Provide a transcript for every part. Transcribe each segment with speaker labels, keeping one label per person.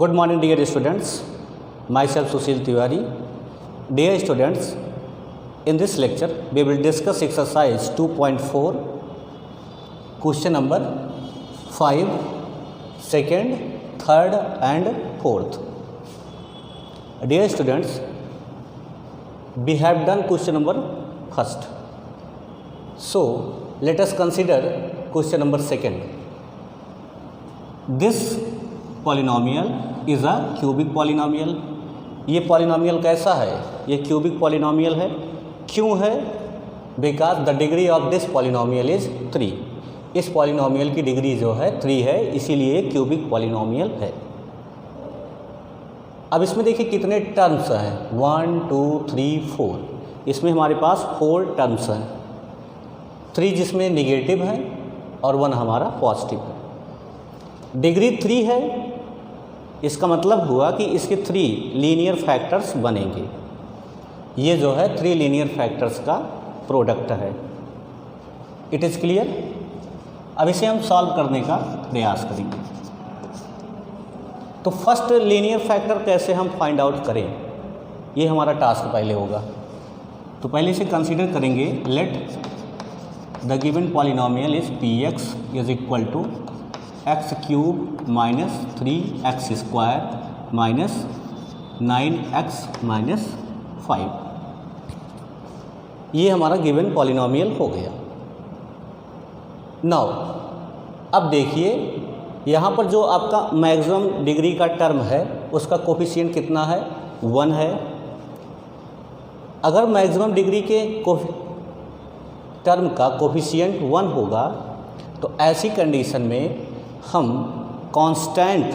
Speaker 1: Good morning, dear students. Myself Sushil Tiwari. Dear students, in this lecture we will discuss exercise 2.4, question number 5, second, third and fourth. Dear students, we have done question number first. So let us consider question number second. This polynomial is a cubic polynomial. ये polynomial कैसा है? ये cubic polynomial है। क्यों है? Because the degree of this polynomial is 3। इस polynomial की degree जो है 3 है, इसीलिए क्यूबिक पॉलिनोमियल है। अब इसमें देखिए कितने टर्म्स हैं, 1 2 3 4। इसमें हमारे पास 4 टर्म्स हैं, 3 जिसमें निगेटिव है और 1 हमारा पॉजिटिव है। डिग्री 3 है, इसका मतलब हुआ कि इसके 3 लीनियर फैक्टर्स बनेंगे। ये जो है 3 लीनियर फैक्टर्स का प्रोडक्ट है। It is clear. अब इसे हम सॉल्व करने का प्रयास करेंगे। तो फर्स्ट लीनियर फैक्टर कैसे हम फाइंड आउट करें, ये हमारा टास्क पहले होगा। तो पहले इसे कंसीडर करेंगे। Let the given polynomial is P X is equal to X cube minus 3x square minus 9x minus 5। ये हमारा गिवन पॉलिनोमियल हो गया। नाउ अब देखिए यहाँ पर जो आपका मैक्सिमम डिग्री का टर्म है उसका कोफिशिएंट कितना है, 1 है। अगर मैक्सिमम डिग्री के टर्म का कोफिशिएंट 1 होगा तो ऐसी कंडीशन में हम कांस्टेंट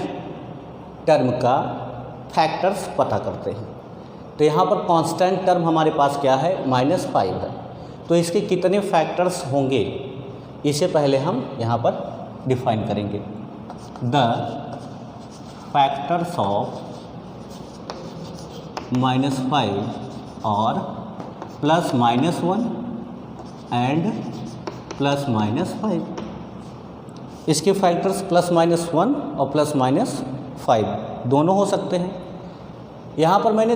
Speaker 1: टर्म का फैक्टर्स पता करते हैं। तो यहाँ पर कांस्टेंट टर्म हमारे पास क्या है, -5 है। तो इसके कितने फैक्टर्स होंगे इसे पहले हम यहाँ पर डिफाइन करेंगे। द फैक्टर्स ऑफ -5 और +-1 एंड +-5। इसके फैक्टर्स +-1 और +-5 दोनों हो सकते हैं। यहाँ पर मैंने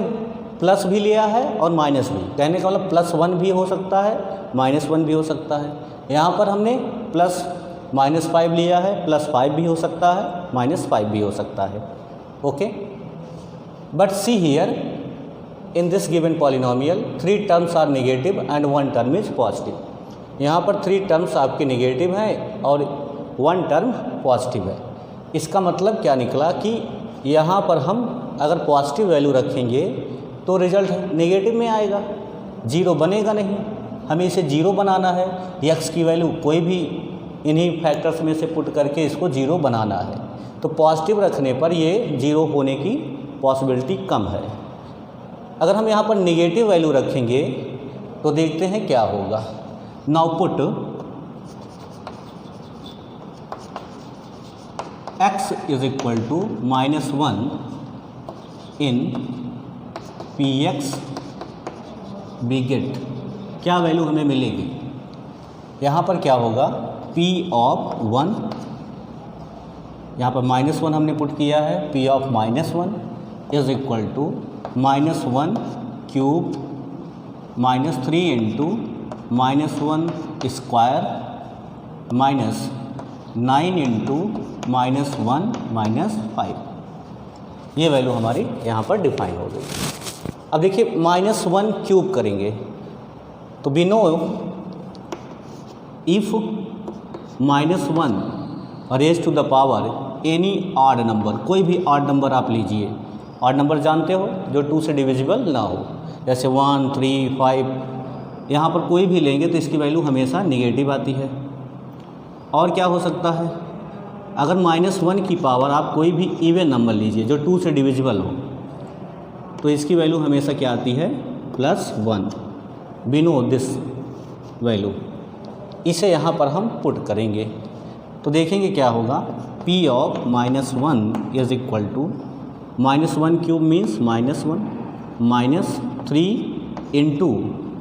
Speaker 1: प्लस भी लिया है और माइनस भी, कहने का मतलब +1 भी हो सकता है, -1 भी हो सकता है। यहाँ पर हमने +-5 लिया है, +5 भी हो सकता है, -5 भी हो सकता है। Okay, but see here in this given polynomial 3 terms are negative and 1 term is positive. यहाँ पर 3 टर्म्स आपके नेगेटिव हैं और 1 टर्म पॉजिटिव है। इसका मतलब क्या निकला कि यहाँ पर हम अगर पॉजिटिव वैल्यू रखेंगे तो रिजल्ट नेगेटिव में आएगा, 0 बनेगा नहीं। हमें इसे 0 बनाना है। x की वैल्यू कोई भी इन्हीं फैक्टर्स में से पुट करके इसको 0 बनाना है। तो पॉजिटिव रखने पर ये 0 होने की पॉसिबिलिटी कम है। अगर हम यहाँ पर नेगेटिव वैल्यू रखेंगे तो देखते हैं क्या होगा। Now put x is equal to -1 in P X be get. क्या वैल्यू हमें मिलेगी? यहाँ पर क्या होगा, p ऑफ 1, यहाँ पर -1 हमने पुट किया है, p of -1 is equal to -1 cube -3 into -1 square minus 9 into -1 -5। ये वैल्यू हमारी यहाँ पर डिफाइन हो गई। अब देखिए -1 क्यूब करेंगे तो we know if -1 raise to the power any odd number, कोई भी ऑड नंबर आप लीजिए। ऑड नंबर जानते हो जो 2 से डिविजिबल ना हो, जैसे 1 3 5। यहाँ पर कोई भी लेंगे तो इसकी वैल्यू हमेशा निगेटिव आती है। और क्या हो सकता है, अगर -1 की पावर आप कोई भी इवन नंबर लीजिए जो 2 से डिविजिबल हो तो इसकी वैल्यू हमेशा क्या आती है, +1। We know this value. इसे यहाँ पर हम पुट करेंगे तो देखेंगे क्या होगा। p of -1 is equal to -1 cube means -1 -3 into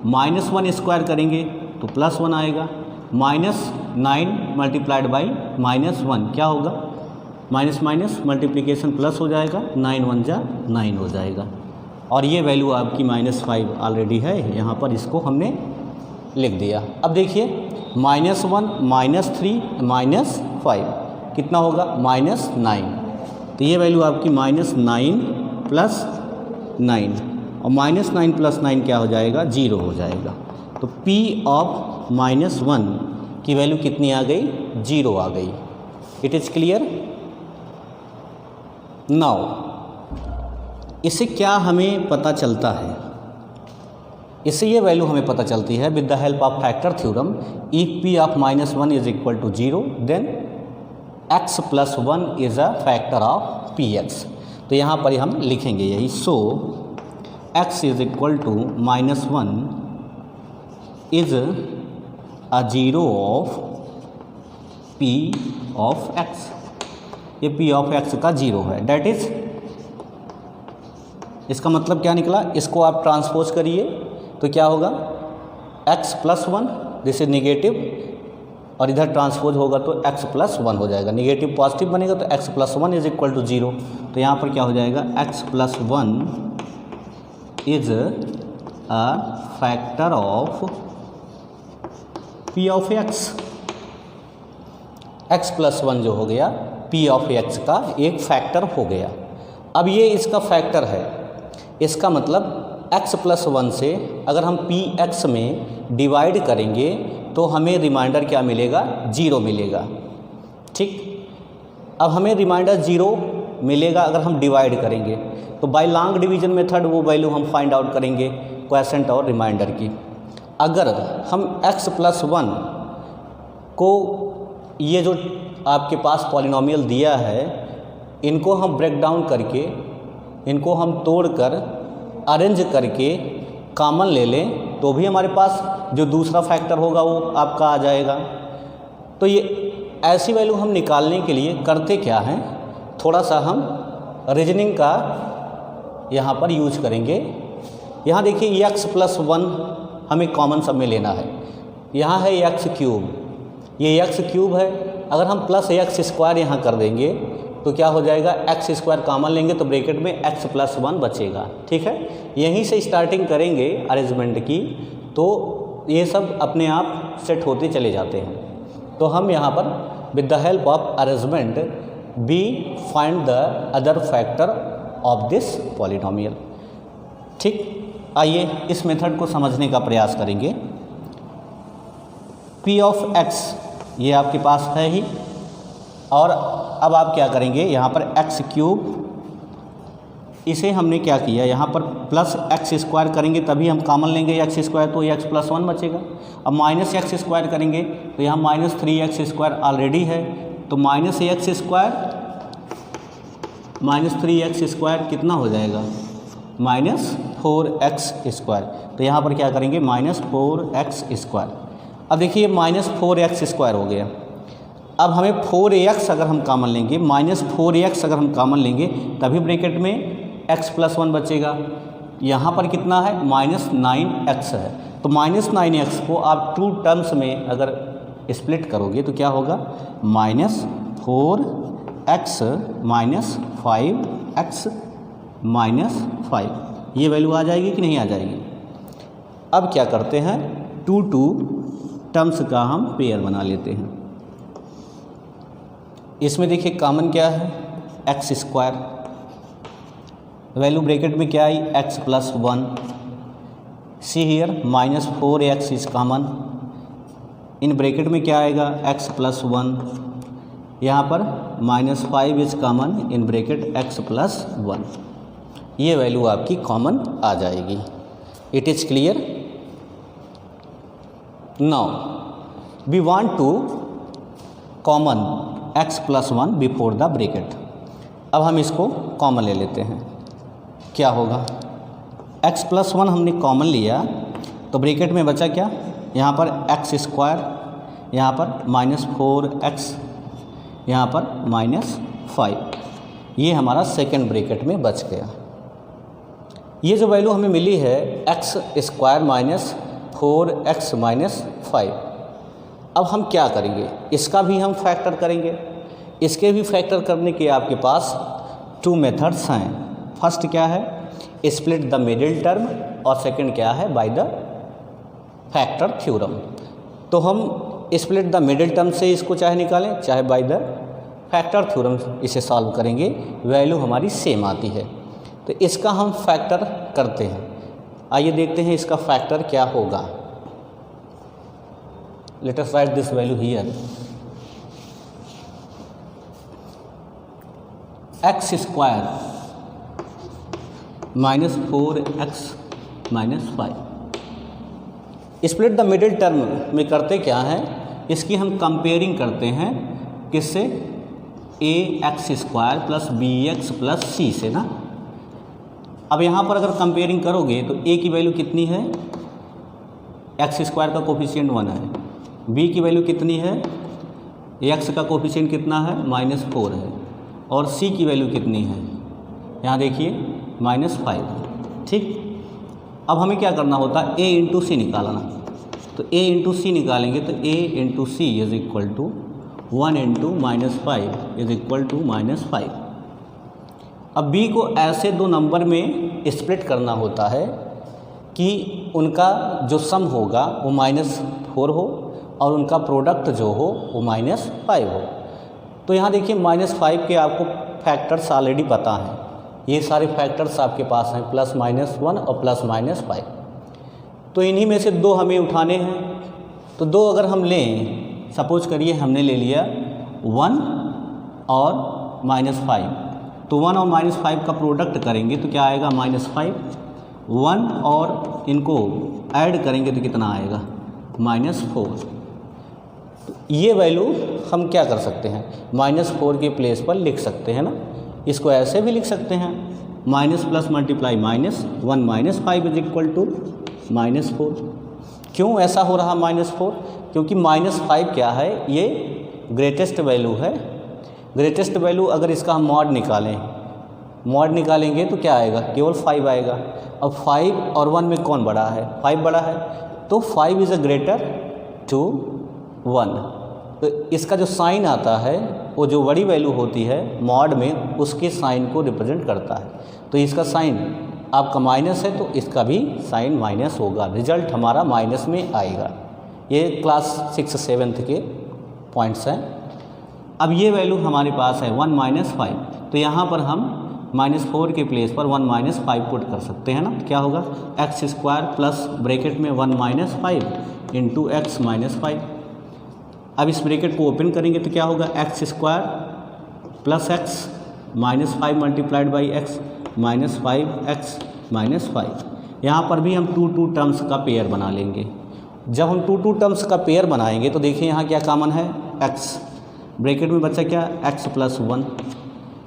Speaker 1: -1 square करेंगे तो +1 आएगा, -9 मल्टीप्लाइड बाई -1 क्या होगा, माइनस माइनस मल्टीप्लिकेशन प्लस हो जाएगा, 9 1 जा 9 हो जाएगा। और ये वैल्यू आपकी -5 ऑलरेडी है यहाँ पर, इसको हमने लिख दिया। अब देखिए -1 -3 -5 कितना होगा, -9। तो ये वैल्यू आपकी -9 + 9 और -9 + 9 क्या हो जाएगा, 0 हो जाएगा। तो P ऑफ -1 की वैल्यू कितनी आ गई, 0 आ गई। It is clear. नाउ इससे क्या हमें पता चलता है, इससे ये वैल्यू हमें पता चलती है with the help of factor theorem, if P of -1 = 0 then x + 1 is a factor of Px। तो यहाँ पर हम लिखेंगे यही, so x = -1 is a 0 of P of x। ये P ऑफ x का 0 है, डैट इज़, इसका मतलब क्या निकला, इसको आप ट्रांसपोज करिए तो क्या होगा, x + 1, दिस इज नेगेटिव, और इधर ट्रांसपोज होगा तो x + 1 हो जाएगा, नेगेटिव पॉजिटिव बनेगा तो x + 1 = 0। तो यहाँ पर क्या हो जाएगा, x + 1 is a factor of P of x। x + 1 जो हो गया P ऑफ x का एक फैक्टर हो गया। अब ये इसका फैक्टर है, इसका मतलब x + 1 से अगर हम Px में डिवाइड करेंगे तो हमें रिमाइंडर क्या मिलेगा, 0 मिलेगा। ठीक, अब हमें रिमाइंडर 0 मिलेगा अगर हम डिवाइड करेंगे, तो बाय लॉन्ग डिवीजन मेथड वो वैल्यू हम फाइंड आउट करेंगे क्वोशिएंट और रिमाइंडर की। अगर हम x + 1 को, ये जो आपके पास पॉलिनोमियल दिया है, इनको हम ब्रेक डाउन करके, इनको हम तोड़कर अरेंज करके कॉमन ले लें तो भी हमारे पास जो दूसरा फैक्टर होगा वो आपका आ जाएगा। तो ये ऐसी वैल्यू हम निकालने के लिए करते क्या हैं, थोड़ा सा हम रीजनिंग का यहाँ पर यूज करेंगे। यहाँ देखिए x + 1 हमें कॉमन सब में लेना है, यहाँ है x³, ये x³ है, अगर हम +x² यहाँ कर देंगे तो क्या हो जाएगा, x² कॉमन लेंगे तो ब्रैकेट में x + 1 बचेगा। ठीक है, यहीं से स्टार्टिंग करेंगे अरेंजमेंट की, तो ये सब अपने आप सेट होते चले जाते हैं। तो हम यहाँ पर with the help of arrangement we find the other factor of this polynomial. ठीक, आइए इस मेथड को समझने का प्रयास करेंगे। P ऑफ x ये आपके पास है ही, और अब आप क्या करेंगे, यहाँ पर x³, इसे हमने क्या किया, यहाँ पर +x² करेंगे तभी हम कॉमन लेंगे x², तो x + 1 बचेगा। अब -x² करेंगे तो यहाँ -3x² ऑलरेडी है, तो -3x² कितना हो जाएगा, -4x²। तो यहाँ पर क्या करेंगे, -4x²। अब देखिए -4x² हो गया। अब हमें 4x अगर हम कॉमन लेंगे, -4x अगर हम कॉमन लेंगे तभी ब्रैकेट में x + 1 बचेगा। यहाँ पर कितना है, -9x है, तो -9x को आप 2 टर्म्स में अगर स्प्लिट करोगे तो क्या होगा, -4x -5x -5, ये वैल्यू आ जाएगी कि नहीं आ जाएगी। अब क्या करते हैं, 2 टर्म्स का हम पेयर बना लेते हैं। इसमें देखिए कॉमन क्या है, x², वैल्यू ब्रैकेट में क्या आई, x + 1। See here -4x is common, in bracket में क्या आएगा, x + 1। यहाँ पर -5 is common, in bracket x + 1। ये वैल्यू आपकी कॉमन आ जाएगी। It is clear. Now we want to common x + 1 before the bracket. अब हम इसको कॉमन ले लेते हैं, क्या होगा, x + 1 हमने कॉमन लिया तो ब्रैकेट में बचा क्या, यहाँ पर x², यहाँ पर -4x, यहाँ पर -5, ये हमारा सेकेंड ब्रैकेट में बच गया। ये जो वैल्यू हमें मिली है x² -4x -5, अब हम क्या करेंगे, इसका भी हम फैक्टर करेंगे। इसके भी फैक्टर करने के आपके पास 2 मेथड्स हैं। फर्स्ट क्या है, स्प्लिट द मिडिल टर्म, और सेकंड क्या है, बाय द फैक्टर थ्योरम। तो हम स्प्लिट द मिडिल टर्म से इसको चाहे निकालें, चाहे बाय द फैक्टर थ्योरम इसे सॉल्व करेंगे, वैल्यू हमारी सेम आती है। तो इसका हम फैक्टर करते हैं। आइए देखते हैं इसका फैक्टर क्या होगा। Let us right this value here. X square minus 4x minus 5। Split the middle term में करते क्या हैं, इसकी हम कंपेयरिंग करते हैं किससे, ax square plus bx plus c से ना। अब यहाँ पर अगर कंपेयरिंग करोगे तो a की वैल्यू कितनी है, x स्क्वायर का कोफिशिएंट 1 है, b की वैल्यू कितनी है, x का कोफिशिएंट कितना है, -4 है, और c की वैल्यू कितनी है, यहाँ देखिए -5। ठीक, अब हमें क्या करना होता है, a इंटू सी निकालना। तो a इंटू सी निकालेंगे तो a into C is equal to 1 into -5 is equal to -5। अब b को ऐसे दो नंबर में स्प्लिट करना होता है कि उनका जो सम होगा वो -4 हो और उनका प्रोडक्ट जो हो वो -5 हो। तो यहाँ देखिए -5 के आपको फैक्टर्स ऑलरेडी पता हैं, ये सारे फैक्टर्स आपके पास हैं, +-1 और +-5। तो इन्हीं में से दो हमें उठाने हैं। तो दो अगर हम लें, सपोज करिए हमने ले लिया 1 और -5, तो 1 और -5 का प्रोडक्ट करेंगे तो क्या आएगा, -5। 1 और इनको ऐड करेंगे तो कितना आएगा, -4। तो ये वैल्यू हम क्या कर सकते हैं, -4 के प्लेस पर लिख सकते हैं ना। इसको ऐसे भी लिख सकते हैं, minus plus multiply -1 -5 is equal to -4। क्यों ऐसा हो रहा -4, क्योंकि -5 क्या है, ये ग्रेटेस्ट वैल्यू है। ग्रेटेस्ट वैल्यू अगर इसका हम मॉड निकालेंगे तो क्या आएगा, केवल 5 आएगा। अब 5 और 1 में कौन बड़ा है, 5 बड़ा है, तो 5 इज़ अ ग्रेटर टू 1। तो इसका जो साइन आता है वो जो बड़ी वैल्यू होती है मॉड में, उसके साइन को रिप्रेजेंट करता है। तो इसका साइन आपका माइनस है तो इसका भी साइन माइनस होगा, रिजल्ट हमारा माइनस में आएगा। ये क्लास 6-7 के पॉइंट्स हैं। अब ये वैल्यू हमारे पास है 1 -5, तो यहाँ पर हम -4 के प्लेस पर 1 -5 पुट कर सकते हैं ना। क्या होगा, एक्स स्क्वायर प्लस ब्रैकेट में 1 -5 इंटू एक्स -5। अब इस ब्रैकेट को ओपन करेंगे तो क्या होगा, x square plus x -5 multiplied by x -5x -5। यहाँ पर भी हम 2 टर्म्स का पेयर बना लेंगे। जब हम 2 टर्म्स का पेयर बनाएंगे तो देखिए यहाँ क्या कॉमन है, x, ब्रैकेट में बचा क्या, x प्लस 1।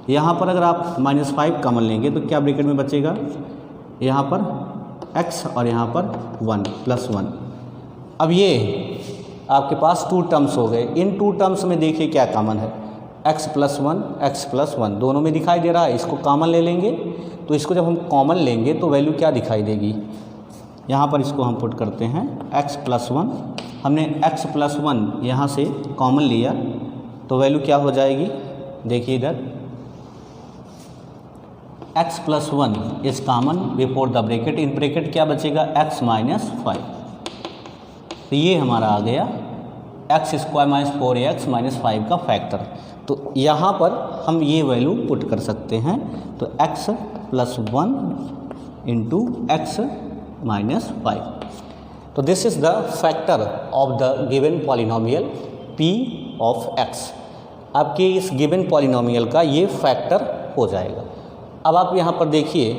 Speaker 1: यहाँ पर अगर आप -5 कॉमन लेंगे तो क्या ब्रैकेट में बचेगा, यहाँ पर x और यहाँ पर 1 प्लस 1। अब ये आपके पास 2 टर्म्स हो गए। इन 2 टर्म्स में देखिए क्या कॉमन है, x प्लस 1 दोनों में दिखाई दे रहा है। इसको कॉमन ले लेंगे, तो इसको जब हम कॉमन लेंगे तो वैल्यू क्या दिखाई देगी, यहाँ पर इसको हम पुट करते हैं x प्लस 1। हमने x प्लस 1 यहाँ से कॉमन लिया तो वैल्यू क्या हो जाएगी, देखिए इधर x plus 1 is common before the bracket, in bracket क्या बचेगा, x -5। तो ये हमारा आ गया एक्स स्क्वायर -4x -5 का फैक्टर। तो यहाँ पर हम ये वैल्यू पुट कर सकते हैं, तो x प्लस 1 इंटू एक्स -5। तो this is the factor of the given polynomial p of x। आपके इस गिवन पॉलिनोमियल का ये फैक्टर हो जाएगा। अब आप यहाँ पर देखिए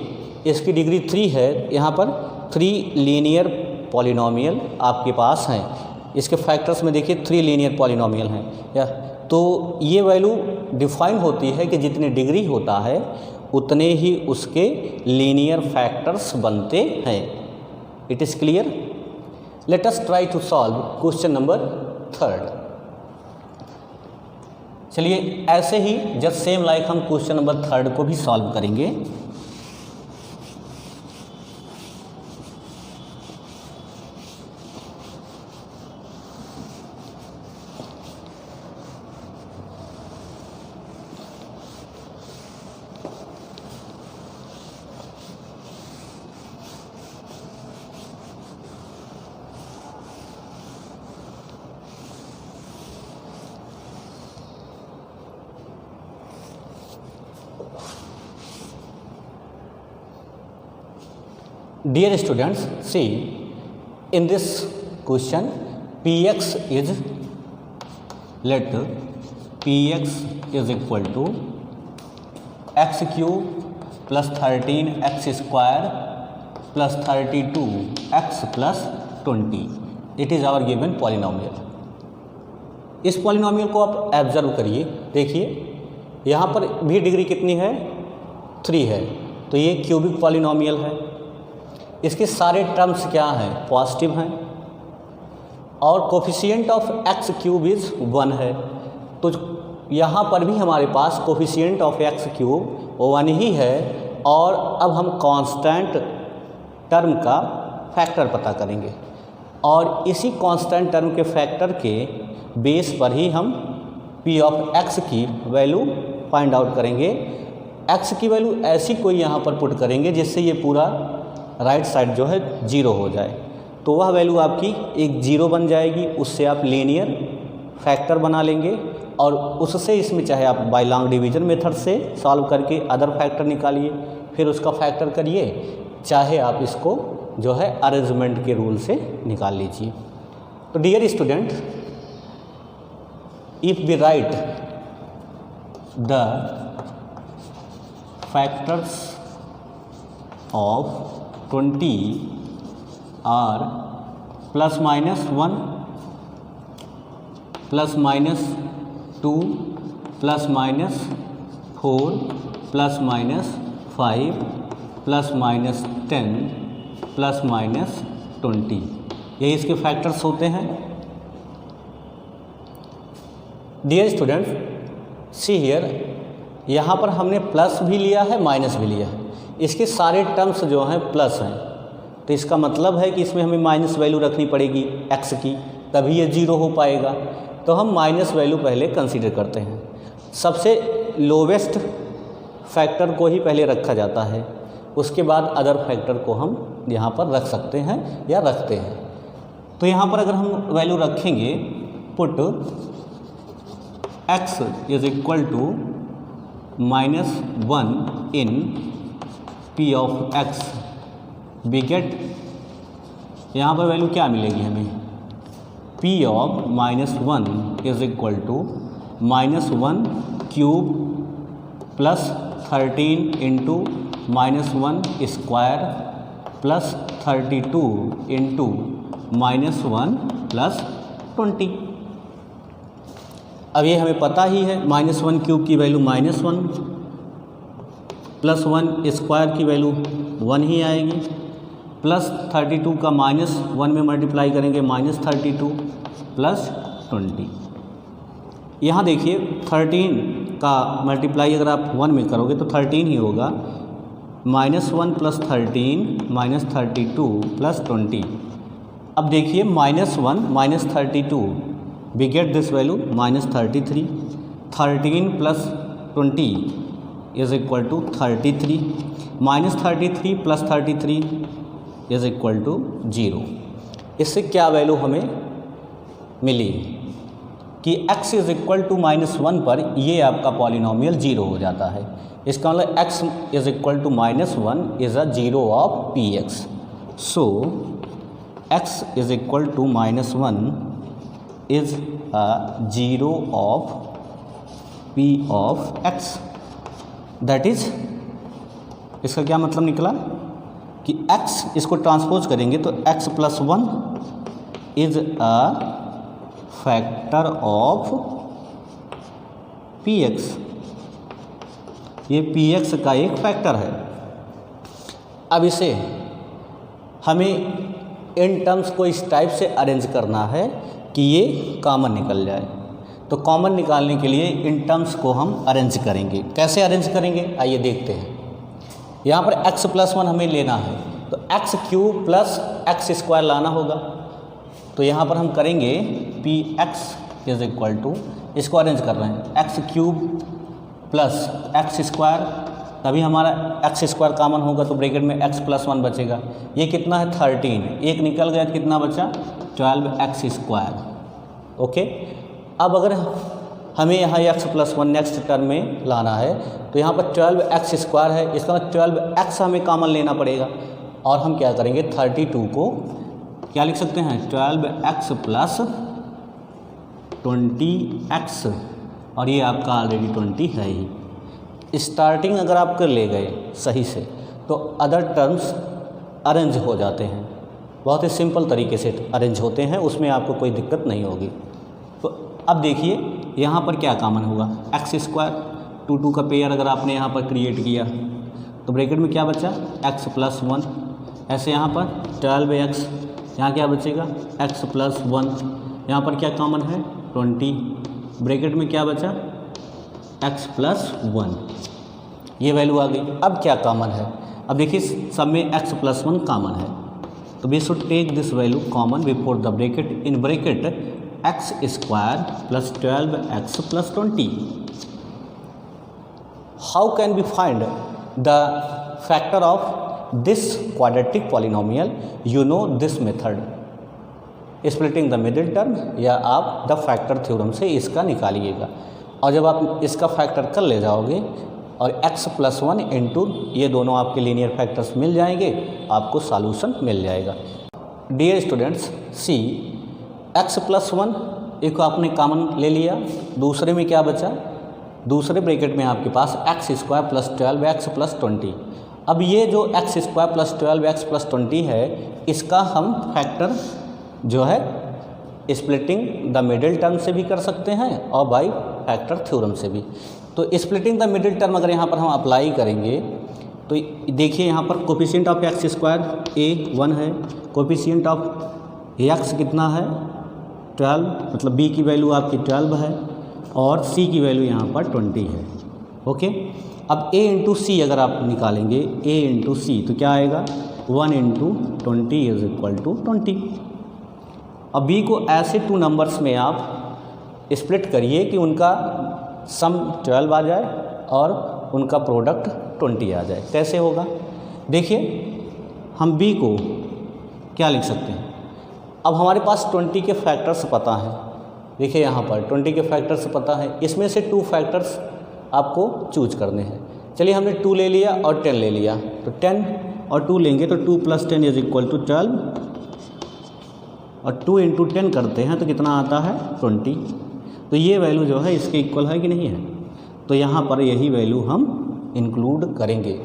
Speaker 1: इसकी डिग्री 3 है, यहाँ पर 3 लीनियर पॉलिनोमियल आपके पास हैं। इसके फैक्टर्स में देखिए 3 लीनियर पॉलिनोमियल हैं या, तो ये वैल्यू डिफाइन होती है कि जितनी डिग्री होता है उतने ही उसके लीनियर फैक्टर्स बनते हैं। It is clear. Let us try to solve question number 3। चलिए ऐसे ही जस्ट सेम लाइक हम क्वेश्चन नंबर 3 को भी सॉल्व करेंगे। Dear students, see, in this question px is, let px is equal to x cube plus 13x square plus 32x plus 20. It is our given polynomial. इस polynomial को आप observe करिए, देखिए यहाँ पर भी डिग्री कितनी है, 3 है, तो ये क्यूबिक पॉलिनोमियल है। इसके सारे टर्म्स क्या हैं, पॉजिटिव हैं, और coefficient of x cube is 1 है। तो यहाँ पर भी हमारे पास कोफिशिएंट ऑफ एक्स क्यूब 1 ही है। और अब हम कांस्टेंट टर्म का फैक्टर पता करेंगे, और इसी कांस्टेंट टर्म के फैक्टर के बेस पर ही हम p ऑफ x की वैल्यू फाइंड आउट करेंगे। x की वैल्यू ऐसी कोई यहाँ पर पुट करेंगे जिससे ये पूरा राइट साइड जो है 0 हो जाए, तो वह वैल्यू आपकी एक 0 बन जाएगी। उससे आप लीनियर फैक्टर बना लेंगे, और उससे इसमें चाहे आप बाय लॉन्ग डिवीजन मेथड से सॉल्व करके अदर फैक्टर निकालिए, फिर उसका फैक्टर करिए, चाहे आप इसको जो है अरेंजमेंट के रूल से निकाल लीजिए। तो dear student, if we write the factors of 20 are plus minus 1, plus minus 2, plus minus 4, plus minus 5, plus minus 10, plus minus 20, ये इसके फैक्टर्स होते हैं। डियर स्टूडेंट, सी हियर, यहाँ पर हमने प्लस भी लिया है, माइनस भी लिया है। इसके सारे टर्म्स जो हैं प्लस हैं, तो इसका मतलब है कि इसमें हमें माइनस वैल्यू रखनी पड़ेगी x की, तभी ये 0 हो पाएगा। तो हम माइनस वैल्यू पहले कंसीडर करते हैं। सबसे लोवेस्ट फैक्टर को ही पहले रखा जाता है, उसके बाद अदर फैक्टर को हम यहाँ पर रख सकते हैं या रखते हैं। तो यहाँ पर अगर हम वैल्यू रखेंगे, put x is equal to -1 in p of x, we get, यहाँ पर वैल्यू क्या मिलेगी हमें, p of -1 is equal to -1 cube plus 13 into -1 square plus 32 into -1 plus 20। अब ये हमें पता ही है, -1 क्यूब की वैल्यू -1, प्लस 1 स्क्वायर की वैल्यू 1 ही आएगी, प्लस 32 का -1 में मल्टीप्लाई करेंगे -32 प्लस 20। यहाँ देखिए 13 का मल्टीप्लाई अगर आप 1 में करोगे तो 13 ही होगा, -1 प्लस 13 -32 प्लस 20। अब देखिए -1 -32, we get this value -33, 13 plus 20 is equal to 33, -33 plus 33 is equal to 0। इससे क्या वैल्यू हमें मिली कि x इज इक्वल टू -1 पर ये आपका पॉलिनोमियल 0 हो जाता है। इसका मतलब x is equal to -1 is a 0 of px। So x is equal to -1 is a 0 of p of x, that is, इसका क्या मतलब निकला कि x, इसको ट्रांसपोज करेंगे तो x plus 1 is a factor of px, ये px का एक फैक्टर है। अब इसे हमें इन टर्म्स को इस टाइप से अरेंज करना है कि ये कॉमन निकल जाए। तो कॉमन निकालने के लिए इन टर्म्स को हम अरेंज करेंगे। कैसे अरेंज करेंगे, आइए देखते हैं। यहाँ पर x प्लस 1 हमें लेना है, तो x cube plus x square लाना होगा। तो यहाँ पर हम करेंगे px इज इक्वल टू, इसको अरेंज कर रहे हैं, x cube plus x square, तभी हमारा x स्क्वायर कॉमन होगा तो ब्रैकेट में x प्लस 1 बचेगा। ये कितना है 13, एक निकल गया तो कितना बचा 12x स्क्वायर। ओके, अब अगर हमें यहाँ x प्लस 1 नेक्स्ट टर्म में लाना है तो यहाँ पर 12x स्क्वायर है, इसका मतलब 12x हमें कॉमन लेना पड़ेगा। और हम क्या करेंगे 32 को क्या लिख सकते हैं 12x प्लस 20x, और ये आपका ऑलरेडी 20 है ही। स्टार्टिंग अगर आप कर ले गए सही से तो अदर टर्म्स अरेंज हो जाते हैं, बहुत ही सिंपल तरीके से अरेंज होते हैं, उसमें आपको कोई दिक्कत नहीं होगी। तो अब देखिए यहाँ पर क्या कॉमन होगा एक्स स्क्वायर, 2 का पेयर अगर आपने यहाँ पर क्रिएट किया तो ब्रैकेट में क्या बचा x प्लस 1, ऐसे यहाँ पर 12x, यहाँ क्या बचेगा x प्लस 1, यहाँ पर क्या कॉमन है 20, ब्रैकेट में क्या बचा x प्लस 1, ये वैल्यू आ गई। अब क्या कॉमन है, अब देखिए सब में x प्लस 1 कॉमन है, तो we should take this value common before the bracket, in bracket X square plus 12x plus 20। How can be find the factor of this quadratic polynomial, you know this method splitting the middle term, या आप the factor theorem से इसका निकालिएगा। और जब आप इसका factor कर ले जाओगे और x प्लस 1 इंटू ये दोनों आपके लीनियर फैक्टर्स मिल जाएंगे, आपको सॉल्यूशन मिल जाएगा। डियर स्टूडेंट्स सी x प्लस 1 एक आपने कॉमन ले लिया, दूसरे में क्या बचा, दूसरे ब्रैकेट में आपके पास x square plus 12x plus 20। अब ये जो x square plus 12x plus 20 है, इसका हम फैक्टर जो है स्प्लिटिंग द मिडिल टर्म से भी कर सकते हैं और बाई फैक्टर थ्योरम से भी। तो स्प्लिटिंग द मिडिल टर्म अगर यहाँ पर हम अप्लाई करेंगे तो देखिए यहाँ पर coefficient of x square a 1 है, कोफिशिएंट ऑफ एक्स कितना है 12, मतलब b की वैल्यू आपकी 12 है और c की वैल्यू यहाँ पर 20 है। ओके, अब a इंटू सी अगर आप निकालेंगे a इंटू सी तो क्या आएगा 1 इंटू 20 इज इक्वल टू 20। अब b को ऐसे 2 नंबर्स में आप स्प्लिट करिए कि उनका सम 12 आ जाए और उनका प्रोडक्ट 20 आ जाए। कैसे होगा देखिए, हम b को क्या लिख सकते हैं, अब हमारे पास 20 के फैक्टर्स पता है, देखिए यहाँ पर 20 के फैक्टर्स पता है, इसमें से 2 फैक्टर्स आपको चूज करने हैं। चलिए हमने 2 ले लिया और 10 ले लिया, तो 10 और 2 लेंगे तो 2 प्लस 10 इज इक्वल टू 12, और 2 इंटू 10 करते हैं तो कितना आता है 20। तो ये वैल्यू जो है इसके इक्वल है कि नहीं है, तो यहाँ पर यही वैल्यू हम इंक्लूड करेंगे,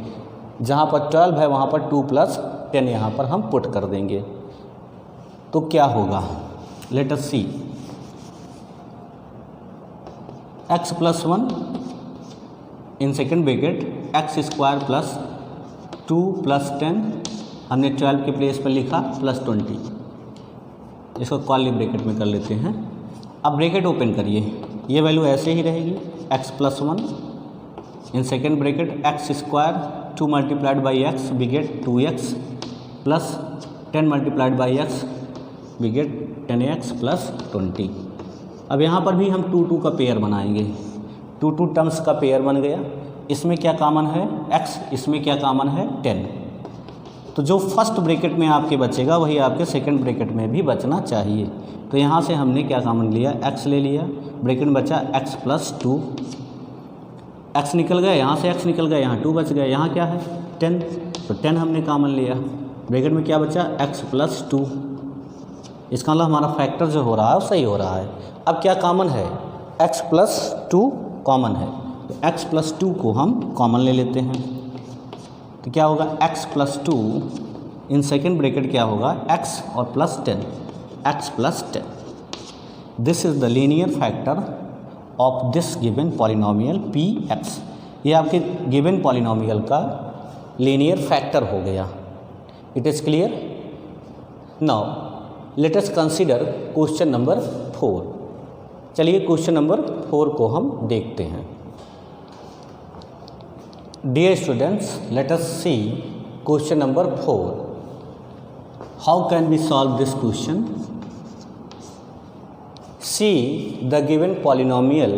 Speaker 1: जहाँ पर 12 है वहाँ पर 2 प्लस 10 यहाँ पर हम पुट कर देंगे। तो क्या होगा let us see, x plus 1 in second bracket X square plus 2 plus 10, हमने 12 के प्लेस पर लिखा प्लस 20, इसको कर्ली ब्रैकेट में कर लेते हैं। अब ब्रैकेट ओपन करिए, ये वैल्यू ऐसे ही रहेगी x plus 1 in second bracket X square 2 multiplied by X we get 2x plus 10 multiplied by X we get 10x plus 20। अब यहाँ पर भी हम 2 का पेयर बनाएंगे, 2 टर्म्स का पेयर बन गया, इसमें क्या कॉमन है x, इसमें क्या कॉमन है 10, तो जो फर्स्ट ब्रैकेट में आपके बचेगा वही आपके सेकंड ब्रैकेट में भी बचना चाहिए। तो यहाँ से हमने क्या कॉमन लिया x ले लिया, ब्रैकेट में बचा x प्लस 2, x निकल गया, यहाँ से x निकल गया, यहाँ 2 बच गया, यहाँ क्या है 10, तो 10 हमने कॉमन लिया, ब्रैकेट में क्या बचा x प्लस 2, इसका मतलब हमारा फैक्टर जो हो रहा है वो सही हो रहा है। अब क्या कॉमन है x प्लस 2 कॉमन है, तो x प्लस 2 को हम कॉमन ले लेते हैं, तो क्या होगा x प्लस 2 इन सेकेंड ब्रैकेट क्या होगा x और plus 10, x plus 10। This is the linear factor of this given polynomial px, ये आपके गिवन पॉलिनोमियल का लीनियर फैक्टर हो गया। It is clear. Now let us consider question number 4। चलिए question number 4 को हम देखते हैं। Dear students, let us see question number 4. How can we solve this question? See, the given polynomial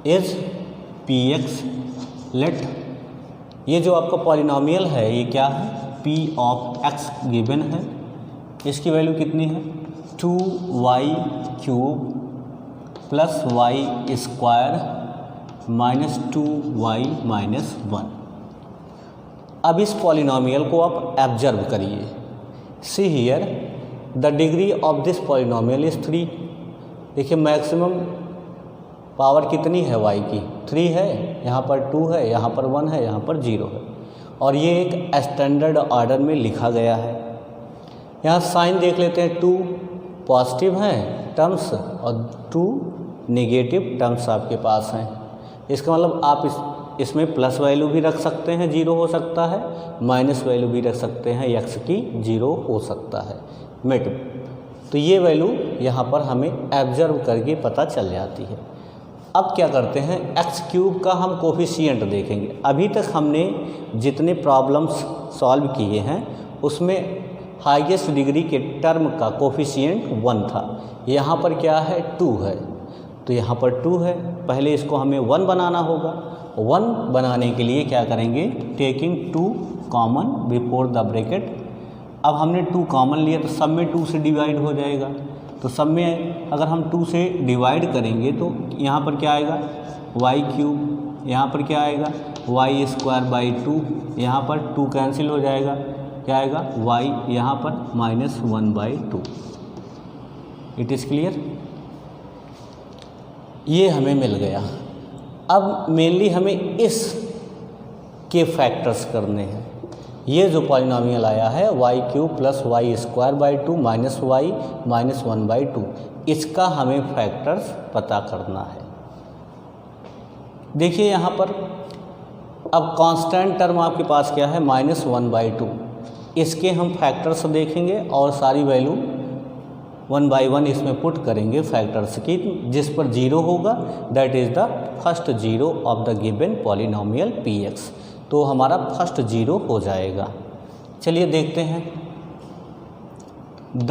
Speaker 1: is px. Let ये जो आपका polynomial है ये क्या है p ऑफ x गिवन है, इसकी वैल्यू कितनी है 2y cube plus y square minus 2y minus 1। अब इस पॉलिनोमियल को आप ऑब्जर्व करिए। See here the degree of this polynomial is 3। देखिए मैक्सिमम पावर कितनी है y की, 3 है, यहाँ पर 2 है, यहाँ पर 1 है, यहाँ पर 0 है, और ये एक स्टैंडर्ड ऑर्डर में लिखा गया है। यहाँ साइन देख लेते हैं, 2 पॉजिटिव हैं टर्म्स और 2 नेगेटिव टर्म्स आपके पास हैं। इसका मतलब आप इसमें प्लस वैल्यू भी रख सकते हैं, 0 हो सकता है, माइनस वैल्यू भी रख सकते हैं, x की 0 हो सकता है मिड। तो ये वैल्यू यहाँ पर हमें ऑब्जर्व करके पता चल जाती है। अब क्या करते हैं, x³ का हम कोफिशिएंट देखेंगे। अभी तक हमने जितने प्रॉब्लम्स सॉल्व किए हैं उसमें हाईएस्ट डिग्री के टर्म का कोफिशिएंट 1 था। यहाँ पर क्या है, 2 है, तो यहाँ पर 2 है। पहले इसको हमें 1 बनाना होगा। 1 बनाने के लिए क्या करेंगे, taking 2 common before the bracket. अब हमने 2 कॉमन लिया तो सब में 2 से डिवाइड हो जाएगा। तो सब में अगर हम 2 से डिवाइड करेंगे तो यहाँ पर क्या आएगा, y³, यहाँ पर क्या आएगा, y²/2, यहाँ पर 2 कैंसिल हो जाएगा, क्या आएगा y, यहाँ पर -1/2। It is clear. ये हमें मिल गया। अब मेनली हमें इस के फैक्टर्स करने हैं। ये जो पॉलिनोमियल आया है y³ + y²/2 -y -1/2, इसका हमें फैक्टर्स पता करना है। देखिए यहाँ पर अब कांस्टेंट टर्म आपके पास क्या है, -1/2। इसके हम फैक्टर्स देखेंगे और सारी वैल्यू 1 by 1 इसमें पुट करेंगे फैक्टर्स की। जिस पर 0 होगा that is the first 0 of the given polynomial px। तो हमारा फर्स्ट 0 हो जाएगा। चलिए देखते हैं। The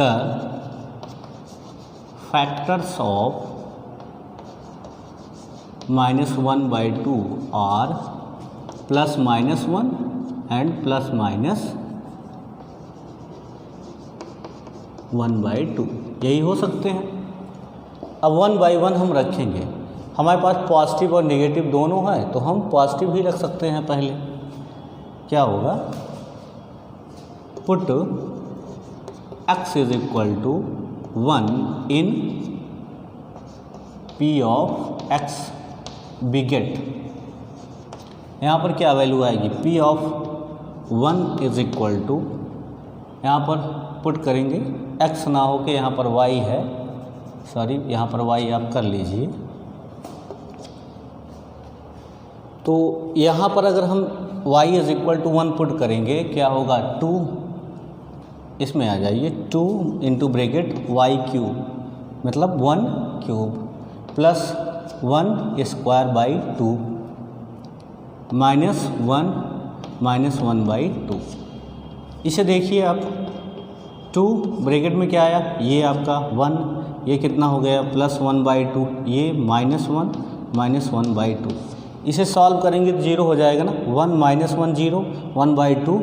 Speaker 1: factors of -1/2 are +-1 and +-1/2, यही हो सकते हैं। अब 1 by 1 हम रखेंगे। हमारे पास पॉजिटिव और नेगेटिव दोनों है तो हम पॉजिटिव ही रख सकते हैं। पहले क्या होगा, put x = 1 in p of x बिगेट। यहाँ पर क्या वैल्यू आएगी, p of 1 = यहाँ पर पुट करेंगे, x ना हो के यहाँ पर y है, सॉरी यहाँ पर y आप कर लीजिए। तो यहाँ पर अगर हम y = 1 पुट करेंगे क्या होगा, 2, इसमें आ जाइए, 2 × ब्रैकेट y³ मतलब 1³ +1² -1 -1/2। इसे देखिए आप, 2 ब्रैकेट में क्या आया, ये आपका 1, ये कितना हो गया +1/2, ये -1 -1/2। इसे सॉल्व करेंगे तो 0 हो जाएगा ना, 1 -1 0, 1/2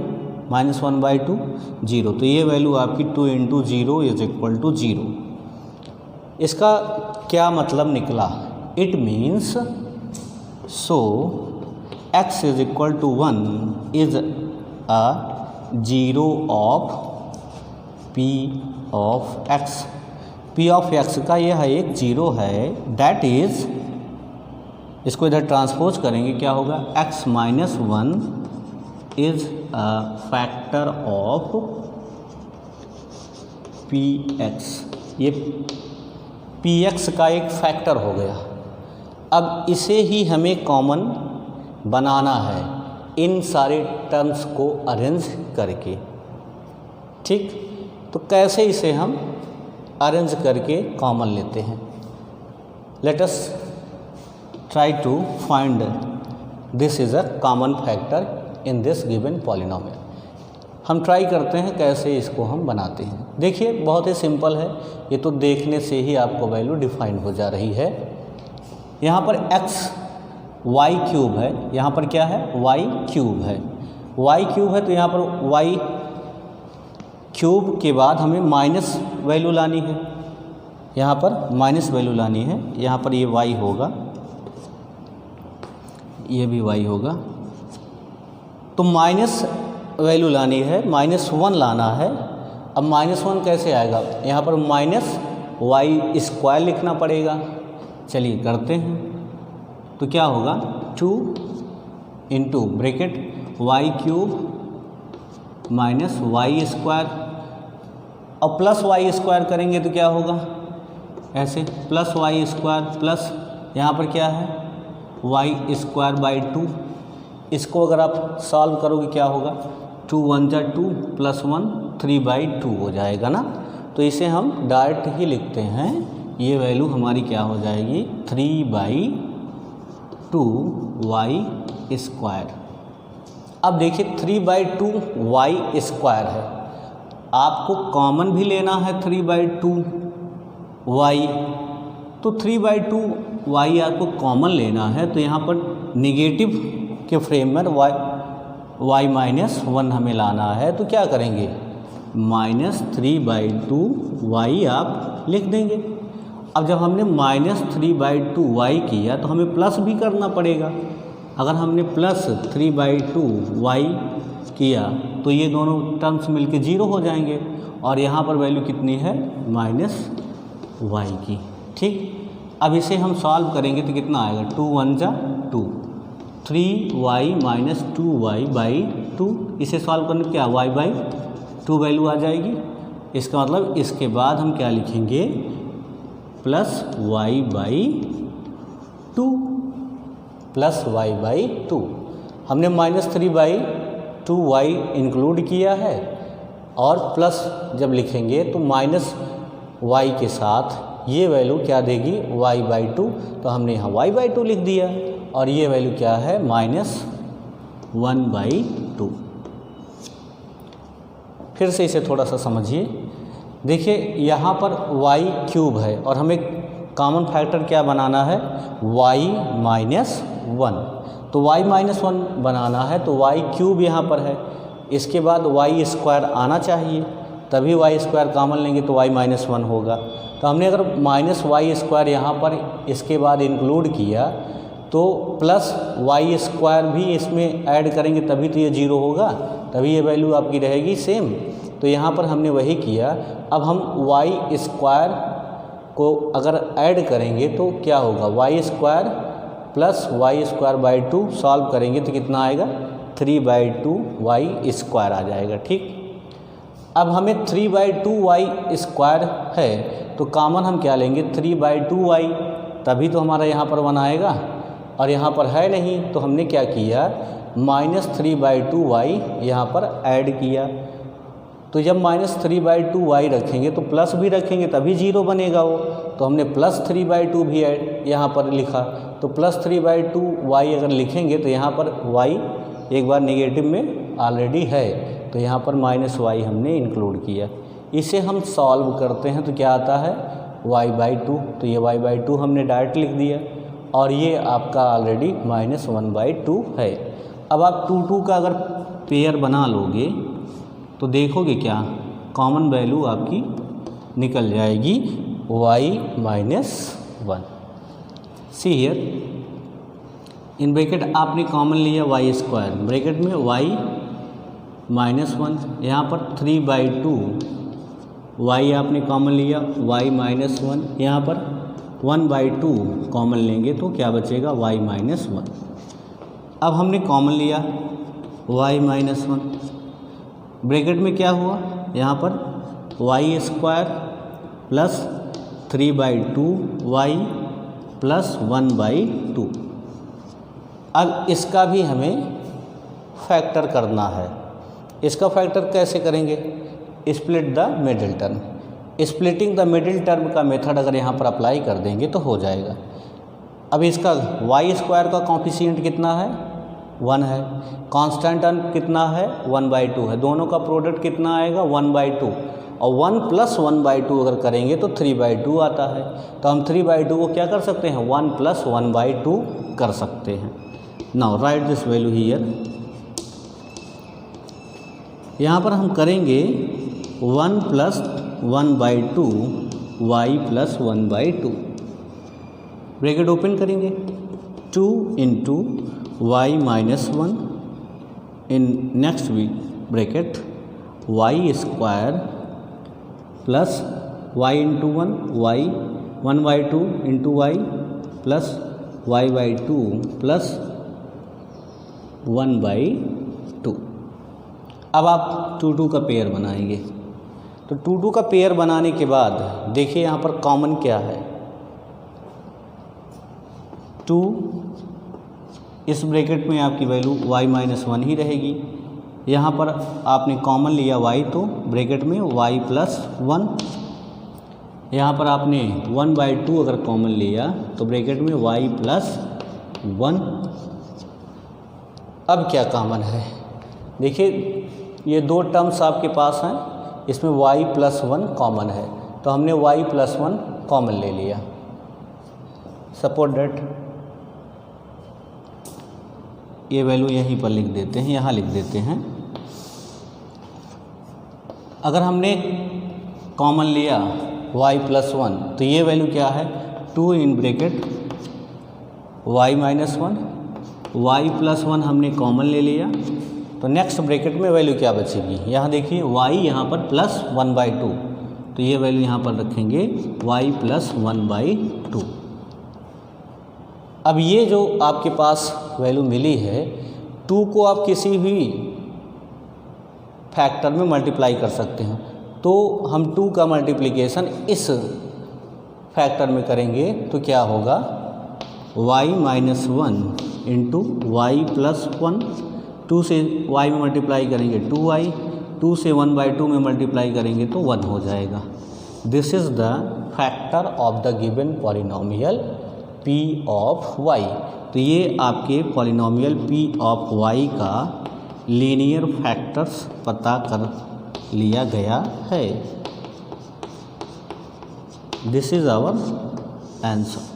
Speaker 1: -1/2 0। तो ये वैल्यू आपकी 2 × 0 = 0। इसका क्या मतलब निकला, it means so x = 1 is a 0 of p of x। p of x का यह एक 0 है, दैट इज़, इसको इधर ट्रांसपोज करेंगे क्या होगा, x - 1 is a factor of px। ये px का एक फैक्टर हो गया। अब इसे ही हमें कॉमन बनाना है इन सारे टर्म्स को अरेंज करके। ठीक, तो कैसे इसे हम अरेंज करके कॉमन लेते हैं, let us try to find this is a common factor in this given polynomial. हम ट्राई करते हैं कैसे इसको हम बनाते हैं। देखिए बहुत ही सिंपल है, ये तो देखने से ही आपको वैल्यू डिफाइन हो जा रही है। यहाँ पर x y³ है, यहाँ पर क्या है y³ है, y³ है, तो यहाँ पर y³ के बाद हमें माइनस वैल्यू लानी है, यहाँ पर माइनस वैल्यू लानी है। यहाँ पर ये y होगा, ये भी y होगा, तो माइनस वैल्यू लानी है, -1 लाना है। अब -1 कैसे आएगा, यहाँ पर -y² लिखना पड़ेगा। चलिए करते हैं। तो क्या होगा 2 into bracket y³ minus y² और प्लस y² करेंगे तो क्या होगा, ऐसे प्लस y² प्लस यहाँ पर क्या है y²/2। इसको अगर आप सॉल्व करोगे क्या होगा, 2 1 जा 2 प्लस 1 3/2 हो जाएगा ना। तो इसे हम डायरेक्ट ही लिखते हैं, ये वैल्यू हमारी क्या हो जाएगी 3/2y²। अब देखिए 3/2y² है, आपको कॉमन भी लेना है 3/2y, तो 3/2y आपको कॉमन लेना है। तो यहाँ पर निगेटिव के फ्रेम में y-1 हमें लाना है। तो क्या करेंगे, -3/2y आप लिख देंगे। अब जब हमने -3/2y किया तो हमें प्लस भी करना पड़ेगा। अगर हमने +3/2y किया तो ये दोनों टर्म्स मिलके 0 हो जाएंगे और यहाँ पर वैल्यू कितनी है -y की। ठीक, अब इसे हम सॉल्व करेंगे तो कितना आएगा, 2 1 जा 2 3y माइनस 2y/2। इसे सॉल्व करने पर क्या y/2 वैल्यू आ जाएगी। इसका मतलब इसके बाद हम क्या लिखेंगे, +y/2 +y/2। हमने -3/2y इंक्लूड किया है और प्लस जब लिखेंगे तो -y के साथ ये वैल्यू क्या देगी y/2। तो हमने यहाँ y/2 लिख दिया और ये वैल्यू क्या है -1/2। फिर से इसे थोड़ा सा समझिए। देखिए यहाँ पर y³ है और हमें कॉमन फैक्टर क्या बनाना है y-1। तो y-1 बनाना है तो y³ यहाँ पर है, इसके बाद y² आना चाहिए, तभी y² कॉमन लेंगे तो y-1 होगा। तो हमने अगर -y² यहाँ पर इसके बाद इंक्लूड किया तो प्लस y² भी इसमें ऐड करेंगे तभी तो ये 0 होगा, तभी ये वैल्यू आपकी रहेगी सेम। तो यहाँ पर हमने वही किया। अब हम y² को अगर ऐड करेंगे तो क्या होगा, y² प्लस y²/2 सॉल्व करेंगे तो कितना आएगा 3/2y² आ जाएगा। ठीक, अब हमें 3/2y² है तो कॉमन हम क्या लेंगे 3/2y, तभी तो हमारा यहाँ पर 1 आएगा और यहाँ पर है नहीं। तो हमने क्या किया -3/2y यहाँ पर ऐड किया। तो जब -3/2y रखेंगे तो प्लस भी रखेंगे तभी 0 बनेगा वो, तो हमने +3/2 भी यहाँ पर लिखा। तो +3/2y अगर लिखेंगे तो यहाँ पर y एक बार नेगेटिव में ऑलरेडी है, तो यहाँ पर -y हमने इंक्लूड किया। इसे हम सॉल्व करते हैं तो क्या आता है y/2। तो ये y/2 हमने डायरेक्ट लिख दिया और ये आपका ऑलरेडी -1/2 है। अब आप 2 2 का अगर पेयर बना लोगे तो देखोगे क्या कॉमन वैल्यू आपकी निकल जाएगी y-1। C here in bracket आपने कॉमन लिया y², ब्रैकेट में y-1, यहाँ पर 3/2y आपने कॉमन लिया y-1, यहाँ पर 1/2 कॉमन लेंगे तो क्या बचेगा y-1। अब हमने कॉमन लिया y-1, ब्रैकेट में क्या हुआ, यहाँ पर y² प्लस 3/2y प्लस 1/2। अब इसका भी हमें फैक्टर करना है। इसका फैक्टर कैसे करेंगे, split the middle term. Splitting the middle term का मेथड अगर यहाँ पर अप्लाई कर देंगे तो हो जाएगा। अब इसका y² का कॉफिशिएंट कितना है 1 है, कांस्टेंट टर्म कितना है 1/2 है, दोनों का प्रोडक्ट कितना आएगा 1/2 और 1 + 1/2 अगर करेंगे तो 3/2 आता है। तो हम 3/2 को क्या कर सकते हैं 1 + 1/2 कर सकते हैं। Now right this value here. यहाँ पर हम करेंगे 1 + 1/2 y + 1/2, ब्रैकेट ओपन करेंगे 2 × y - 1 in next bracket Y square plus Y into one Y 1/2 into Y plus y/2 plus 1/2। अब आप 2 का पेयर बनाएंगे। तो 2 का पेयर बनाने के बाद देखिए यहाँ पर कॉमन क्या है, 2 इस ब्रैकेट में आपकी वैल्यू y-1 ही रहेगी। यहाँ पर आपने कॉमन लिया y तो ब्रैकेट में y+1, यहाँ पर आपने 1/2 अगर कॉमन लिया तो ब्रैकेट में y+1। अब क्या कॉमन है, देखिए ये 2 टर्म्स आपके पास हैं, इसमें y+1 कॉमन है तो हमने y+1 कॉमन ले लिया। सपोज दैट ये वैल्यू यहीं पर लिख देते हैं, यहाँ लिख देते हैं। अगर हमने कॉमन लिया y+1 तो ये वैल्यू क्या है, 2 इन ब्रैकेट y-1, y+1 हमने कॉमन ले लिया तो नेक्स्ट ब्रैकेट में वैल्यू क्या बचेगी, यहाँ देखिए y यहाँ पर +1/2 तो ये वैल्यू यहाँ पर रखेंगे y+1/2। अब ये जो आपके पास वैल्यू मिली है 2 को आप किसी भी फैक्टर में मल्टीप्लाई कर सकते हैं, तो हम 2 का मल्टीप्लिकेशन इस फैक्टर में करेंगे तो क्या होगा, y-1 इंटू y+1, 2 से y में मल्टीप्लाई करेंगे 2y, 2 से 1/2 में मल्टीप्लाई करेंगे तो 1 हो जाएगा। This is the factor of the given polynomial p of y। तो ये आपके पॉलिनोमियल p ऑफ y का लीनियर फैक्टर्स पता कर लिया गया है। This is our answer.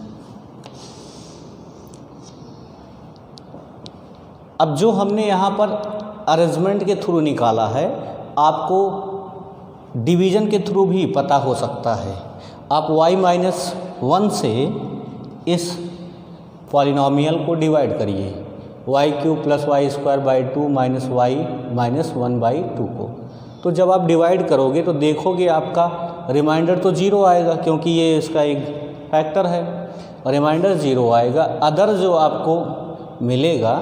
Speaker 1: अब जो हमने यहाँ पर अरेंजमेंट के थ्रू निकाला है, आपको डिवीज़न के थ्रू भी पता हो सकता है। आप y-1 से इस पॉलिनोमियल को डिवाइड करिए, y³ + y² - y-1/2 को। तो जब आप डिवाइड करोगे तो देखोगे आपका रिमाइंडर तो 0 आएगा, क्योंकि ये इसका एक फैक्टर है, रिमाइंडर 0 आएगा। अदर जो आपको मिलेगा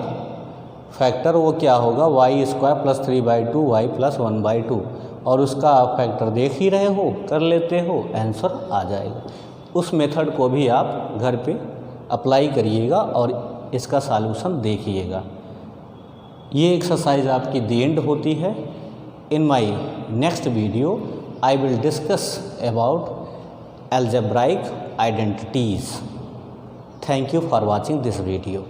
Speaker 1: फैक्टर वो क्या होगा, y² + 3/2 y + 1/2, और उसका आप फैक्टर देख ही रहे हो, कर लेते हो, आंसर आ जाएगा। उस मेथड को भी आप घर पे अप्लाई करिएगा और इसका सॉल्यूशन देखिएगा। ये एक्सरसाइज आपकी दी एंड होती है। In my next video I will discuss about algebraic identities. Thank you for watching this video.